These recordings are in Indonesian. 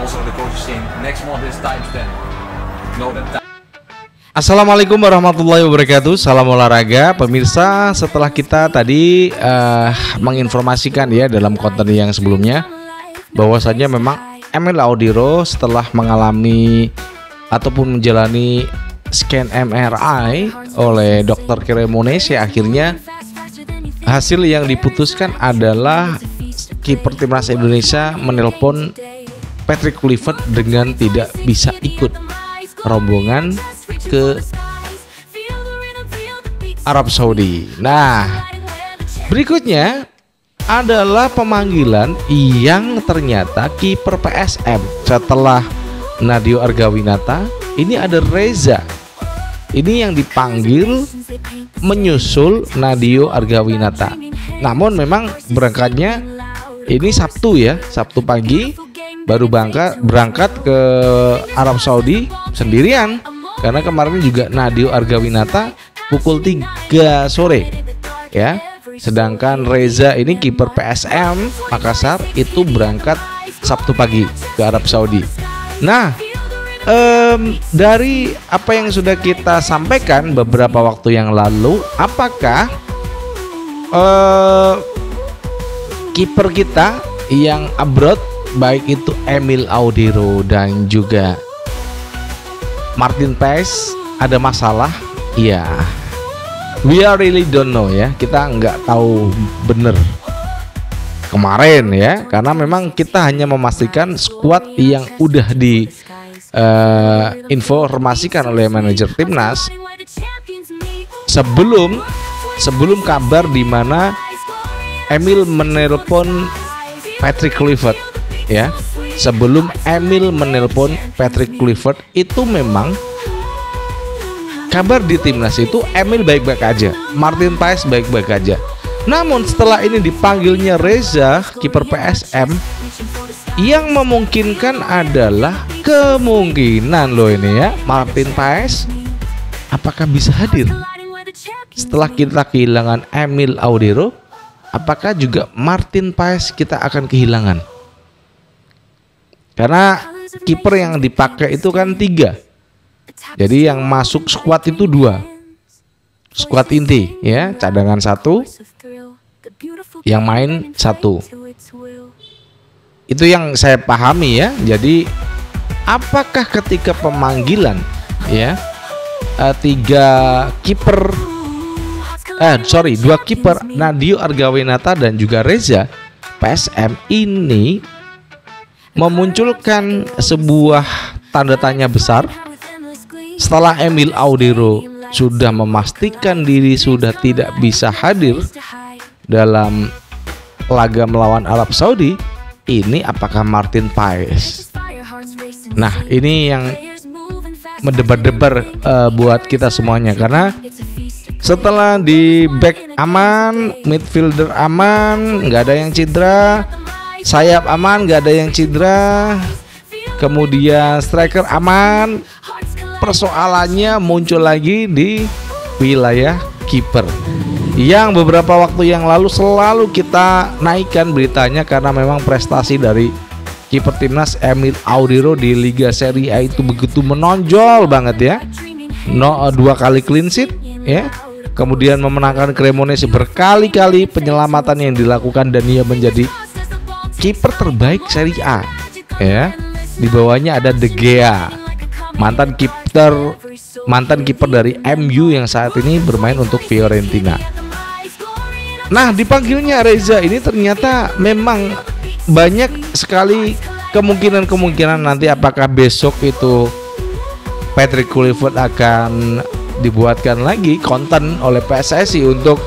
also the coach is saying next month is times 10. Know that. Assalamualaikum warahmatullahi wabarakatuh. Salam olahraga pemirsa. Setelah kita tadi menginformasikan ya dalam konten yang sebelumnya bahwasanya memang Emil Audiro setelah mengalami ataupun menjalani scan MRI oleh dokter Cremonese, akhirnya hasil yang diputuskan adalah kiper timnas Indonesia menelpon Patrick Kluivert dengan tidak bisa ikut rombongan ke Arab Saudi. Nah, berikutnya adalah pemanggilan yang ternyata kiper PSM setelah Nadeo Argawinata. Ini ada Reza. Ini yang dipanggil menyusul Nadeo Argawinata. Namun memang berangkatnya ini Sabtu ya, Sabtu pagi baru berangkat ke Arab Saudi sendirian. Karena kemarin juga Nadeo Argawinata pukul 3 sore ya. Sedangkan Reza ini kiper PSM Makassar itu berangkat Sabtu pagi ke Arab Saudi. Nah, dari apa yang sudah kita sampaikan beberapa waktu yang lalu, apakah kiper kita yang abroad baik itu Emil Audiro dan juga Martin Paes ada masalah? Iya, we really don't know ya. Kita nggak tahu bener kemarin ya, karena memang kita hanya memastikan skuad yang udah informasikan oleh manajer timnas sebelum kabar di mana Emil menelpon Patrick Kluivert ya. Sebelum Emil menelpon Patrick Kluivert itu memang kabar di timnas itu Emil baik-baik aja, Martin Paes baik-baik aja. Namun setelah ini dipanggilnya Reza kiper PSM, yang memungkinkan adalah kemungkinan loh ini ya, Martin Paes apakah bisa hadir setelah kita kehilangan Emil Audiro? Apakah juga Martin Paes kita akan kehilangan? Karena kiper yang dipakai itu kan 3. Jadi yang masuk skuad itu 2. Skuad inti ya, cadangan 1, yang main 1. Itu yang saya pahami ya. Jadi apakah ketika pemanggilan ya 2 kiper Nadeo Argawinata dan juga Reza PSM ini memunculkan sebuah tanda tanya besar setelah Emil Audiro sudah memastikan diri sudah tidak bisa hadir dalam laga melawan Arab Saudi. Ini apakah Martin Paes? Nah, ini yang mendebar-debar buat kita semuanya, karena setelah di back aman, midfielder aman, nggak ada yang cedera, sayap aman, nggak ada yang cedera, kemudian striker aman, persoalannya muncul lagi di wilayah kiper yang beberapa waktu yang lalu selalu kita naikkan beritanya, karena memang prestasi dari kiper timnas Emil Audiro di Liga Serie A itu begitu menonjol banget ya. 2 kali clean sheet ya, kemudian memenangkan Cremonese berkali-kali, penyelamatan yang dilakukan, dan dia menjadi kiper terbaik Serie A ya. Di bawahnya ada De Gea, mantan kiper dari MU yang saat ini bermain untuk Fiorentina. Nah, dipanggilnya Reza ini ternyata memang banyak sekali kemungkinan nanti apakah besok itu Patrick Kluivert akan dibuatkan lagi konten oleh PSSI untuk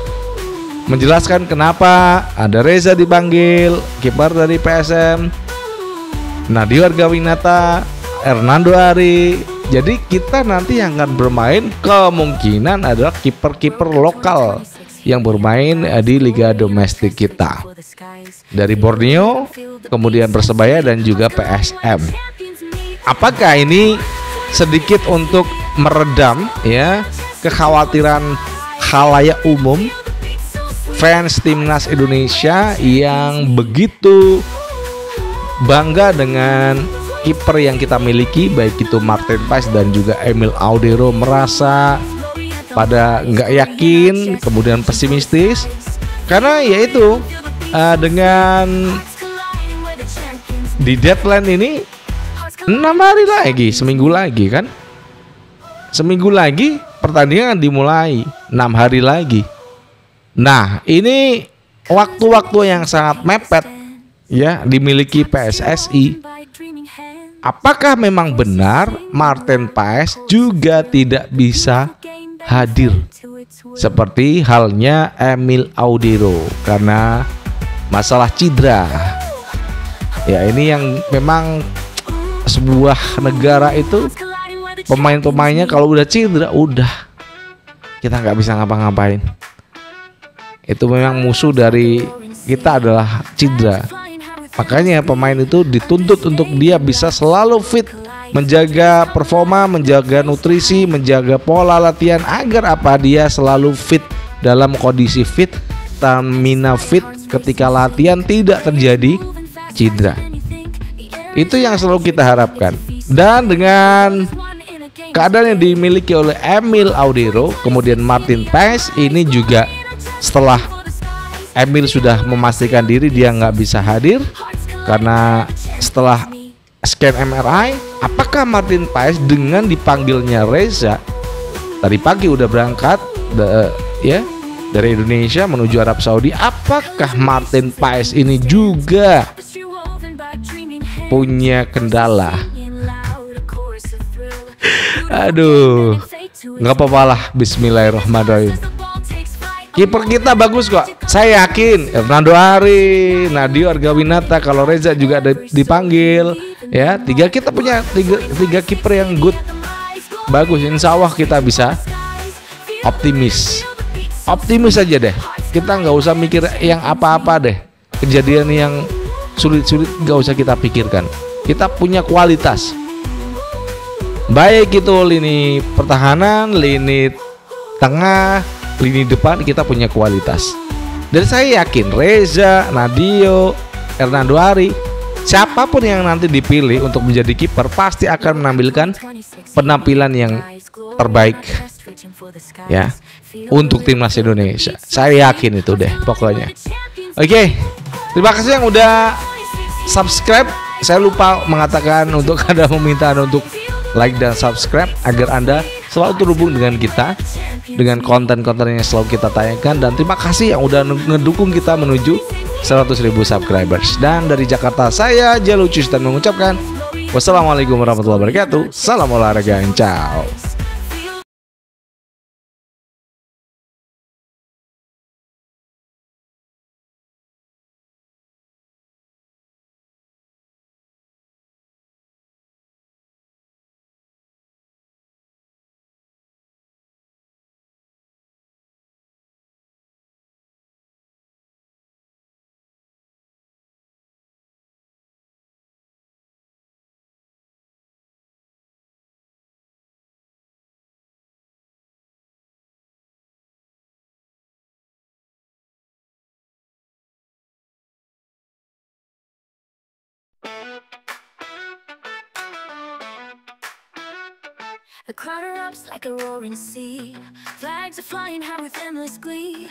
menjelaskan kenapa ada Reza dipanggil, kiper dari PSM, Nadeo Argawinata, Hernando Ari. Jadi kita nanti yang akan bermain kemungkinan adalah kiper-kiper lokal yang bermain di liga domestik kita, dari Borneo, kemudian Persebaya dan juga PSM. Apakah ini sedikit untuk meredam ya kekhawatiran khalayak umum fans timnas Indonesia yang begitu bangga dengan kiper yang kita miliki, baik itu Martin Paes dan juga Emil Audero, merasa pada nggak yakin, kemudian pesimistis, karena yaitu dengan di deadline ini 6 hari lagi, seminggu lagi kan, seminggu lagi pertandingan dimulai, 6 hari lagi. Nah, ini waktu-waktu yang sangat mepet ya dimiliki PSSI. Apakah memang benar Martin Paes juga tidak bisa hadir seperti halnya Emil Audero karena masalah cedera? Ya, ini yang memang sebuah negara itu pemain-pemainnya kalau udah cedera udah kita nggak bisa ngapa-ngapain. Itu memang musuh dari kita adalah cedera. Makanya pemain itu dituntut untuk dia bisa selalu fit, menjaga performa, menjaga nutrisi, menjaga pola latihan agar apa, dia selalu fit, dalam kondisi fit, stamina fit ketika latihan, tidak terjadi cedera. Itu yang selalu kita harapkan. Dan dengan keadaan yang dimiliki oleh Emil Audero, kemudian Martin Paes, ini juga setelah Emil sudah memastikan diri dia nggak bisa hadir karena setelah scan MRI, apakah Martin Paes dengan dipanggilnya Reza tadi pagi udah berangkat dari Indonesia menuju Arab Saudi, apakah Martin Paes ini juga punya kendala? Aduh, nggak apa-apa lah, bismillahirrahmanirrahim. Kiper kita bagus kok, saya yakin. Hernando Ari, Nadio Argawinata, kalau Reza juga dipanggil, ya kita punya tiga kiper yang good, bagus. Insya Allah kita bisa optimis aja deh. Kita nggak usah mikir yang apa-apa deh. Kejadian yang sulit-sulit nggak usah kita pikirkan. Kita punya kualitas, baik itu lini pertahanan, lini tengah, lini depan, kita punya kualitas. Dan saya yakin Reza, Nadio, Hernando Ari, siapapun yang nanti dipilih untuk menjadi kiper pasti akan menampilkan penampilan yang terbaik ya untuk timnas Indonesia. Saya yakin itu deh pokoknya. Oke, terima kasih yang udah subscribe. Saya lupa mengatakan untuk ada permintaan untuk like dan subscribe agar Anda selalu terhubung dengan kita, dengan konten-konten yang selalu kita tayangkan. Dan terima kasih yang udah ngedukung kita menuju 100.000 subscribers. Dan dari Jakarta, saya Jalucius dan mengucapkan wassalamualaikum warahmatullahi wabarakatuh. Salam olahraga, ciao. The crowd erupts like a roaring sea. Flags are flying high with endless glee.